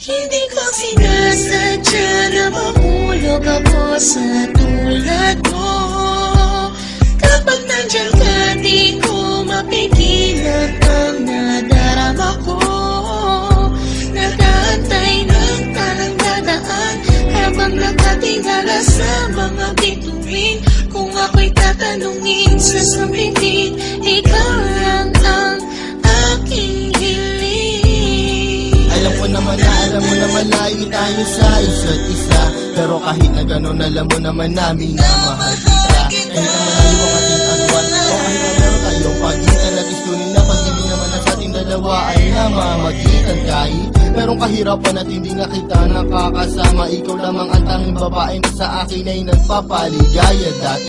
Hindi ko sinasadya na mahulog ako sa tulad mo. Kapag nandyan ka, di ko mapigilan ang nadarama ko. Nag-aantay ng talang dadaan habang nakatingala sa mga bituin. Kung ako'y tatanungin sa sambitin, ikaw lang ang aking hiling. Alam mo naman layo tayo sa isa't isa, pero kahit na gano'n alam mo naman namin na mahal kita. Kahit na malayo ang ating agwan, o kahit na meron tayong pagitan, natistunin na pag-ibig naman na sa ating dalawa ay namamagitan. Kahit merong kahirapan at hindi na kita nakakasama, ikaw lamang ang tanging babaeng sa akin ay nagpapaligaya dati.